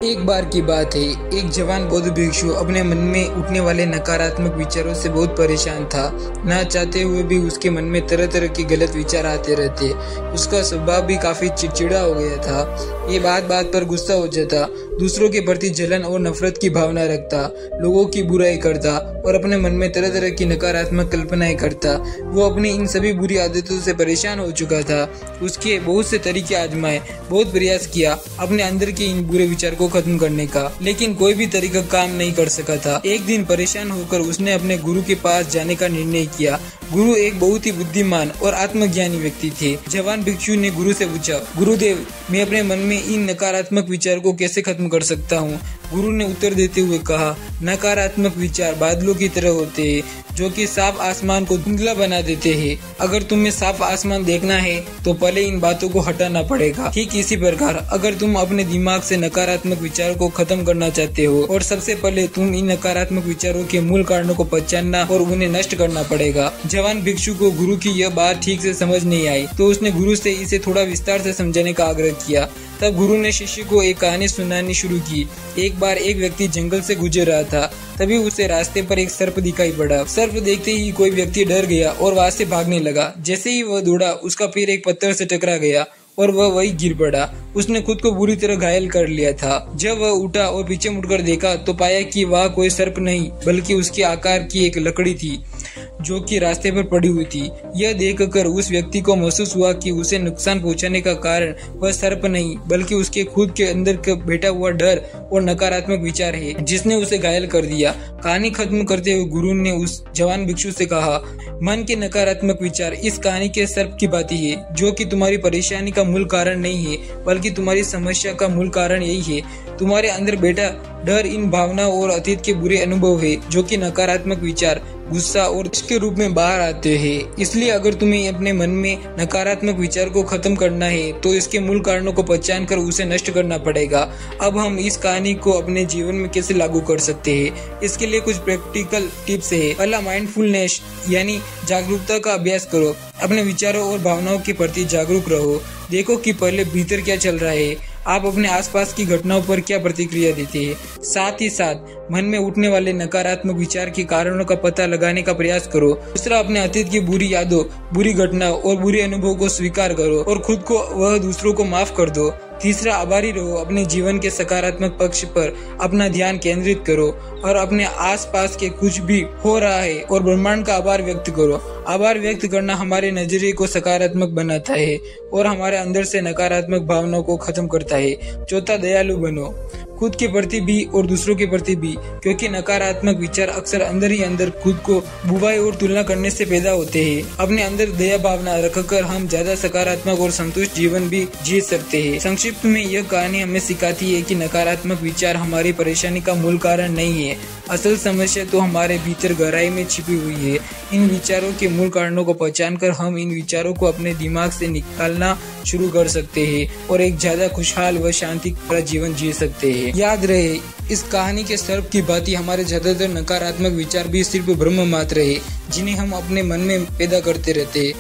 एक बार की बात है, एक जवान बौद्ध भिक्षु अपने मन में उठने वाले नकारात्मक विचारों से बहुत परेशान था। ना चाहते हुए भी उसके मन में तरह तरह के गलत विचार आते रहते। उसका स्वभाव भी काफी चिड़चिड़ा हो गया था। ये बात बात पर गुस्सा हो जाता, दूसरों के प्रति जलन और नफरत की भावना रखता, लोगों की बुराई करता और अपने मन में तरह तरह की नकारात्मक कल्पनाएं करता। वो अपनी इन सभी बुरी आदतों से परेशान हो चुका था। उसके बहुत से तरीके आजमाए, बहुत प्रयास किया अपने अंदर के इन बुरे विचार को खत्म करने का, लेकिन कोई भी तरीका काम नहीं कर सका था। एक दिन परेशान होकर उसने अपने गुरु के पास जाने का निर्णय किया। गुरु एक बहुत ही बुद्धिमान और आत्मज्ञानी व्यक्ति थे। जवान भिक्षु ने गुरु से पूछा, गुरुदेव, मैं अपने मन में इन नकारात्मक विचार को कैसे खत्म कर सकता हूँ? गुरु ने उत्तर देते हुए कहा, नकारात्मक विचार बादलों की तरह होते हैं, जो कि साफ आसमान को धुंधला बना देते हैं। अगर तुम्हें साफ आसमान देखना है तो पहले इन बातों को हटाना पड़ेगा। ठीक इसी प्रकार अगर तुम अपने दिमाग से नकारात्मक विचारों को खत्म करना चाहते हो और सबसे पहले तुम इन नकारात्मक विचारों के मूल कारणों को पहचानना और उन्हें नष्ट करना पड़ेगा। जवान भिक्षु को गुरु की यह बात ठीक से समझ नहीं आई, तो उसने गुरु से इसे थोड़ा विस्तार से समझाने का आग्रह किया। तब गुरु ने शिष्य को एक कहानी सुनानी शुरू की। एक बार एक व्यक्ति जंगल से गुजर रहा था। तभी उसे रास्ते पर एक सर्प दिखाई पड़ा। सर्प देखते ही कोई व्यक्ति डर गया और वहां से भागने लगा। जैसे ही वह दौड़ा, उसका पैर एक पत्थर से टकरा गया और वह वही गिर पड़ा। उसने खुद को बुरी तरह घायल कर लिया था। जब वह उठा और पीछे मुड़कर देखा तो पाया कि वह कोई सर्प नहीं बल्कि उसके आकार की एक लकड़ी थी, जो कि रास्ते पर पड़ी हुई थी। यह देखकर उस व्यक्ति को महसूस हुआ कि उसे नुकसान पहुंचाने का कारण वह सर्प नहीं बल्कि उसके खुद के अंदर बैठा हुआ डर और नकारात्मक विचार है, जिसने उसे घायल कर दिया। कहानी खत्म करते हुए गुरु ने उस जवान भिक्षु से कहा, मन के नकारात्मक विचार इस कहानी के सर्प की भांति है, जो कि तुम्हारी परेशानी का मूल कारण नहीं है बल्कि तुम्हारी समस्या का मूल कारण यही है। तुम्हारे अंदर बैठा डर इन भावना और अतीत के बुरे अनुभव है, जो कि नकारात्मक विचार, गुस्सा और इसके रूप में बाहर आते हैं। इसलिए अगर तुम्हें अपने मन में नकारात्मक विचार को खत्म करना है तो इसके मूल कारणों को पहचान कर उसे नष्ट करना पड़ेगा। अब हम इस कहानी को अपने जीवन में कैसे लागू कर सकते हैं, इसके लिए कुछ प्रैक्टिकल टिप्स है। पहला, माइंडफुलनेस यानी जागरूकता का अभ्यास करो। अपने विचारों और भावनाओं के प्रति जागरूक रहो। देखो कि पहले भीतर क्या चल रहा है, आप अपने आसपास की घटनाओं पर क्या प्रतिक्रिया देते हैं। साथ ही साथ मन में उठने वाले नकारात्मक विचार के कारणों का पता लगाने का प्रयास करो। दूसरा, अपने अतीत की बुरी यादों, बुरी घटनाओं और बुरे अनुभवों को स्वीकार करो और खुद को व दूसरों को माफ कर दो। तीसरा, आभारी रहो। अपने जीवन के सकारात्मक पक्ष पर अपना ध्यान केंद्रित करो और अपने आसपास के कुछ भी हो रहा है और ब्रह्मांड का आभार व्यक्त करो। आभार व्यक्त करना हमारे नजरिए को सकारात्मक बनाता है और हमारे अंदर से नकारात्मक भावनाओं को खत्म करता है। चौथा, दयालु बनो, खुद के प्रति भी और दूसरों के प्रति भी, क्योंकि नकारात्मक विचार अक्सर अंदर ही अंदर खुद को बुराई और तुलना करने से पैदा होते हैं। अपने अंदर दया भावना रखकर हम ज्यादा सकारात्मक और संतुष्ट जीवन भी जी सकते हैं। संक्षिप्त में यह कहानी हमें सिखाती है कि नकारात्मक विचार हमारी परेशानी का मूल कारण नहीं है। असल समस्या तो हमारे भीतर गहराई में छिपी हुई है। इन विचारों के मूल कारणों को पहचानकर हम इन विचारों को अपने दिमाग से निकालना शुरू कर सकते हैं और एक ज्यादा खुशहाल व शांति भरा जीवन जी सकते हैं। याद रहे, इस कहानी के सर्प की भांति हमारे ज्यादातर नकारात्मक विचार भी सिर्फ भ्रम मात्र है, जिन्हें हम अपने मन में पैदा करते रहते हैं।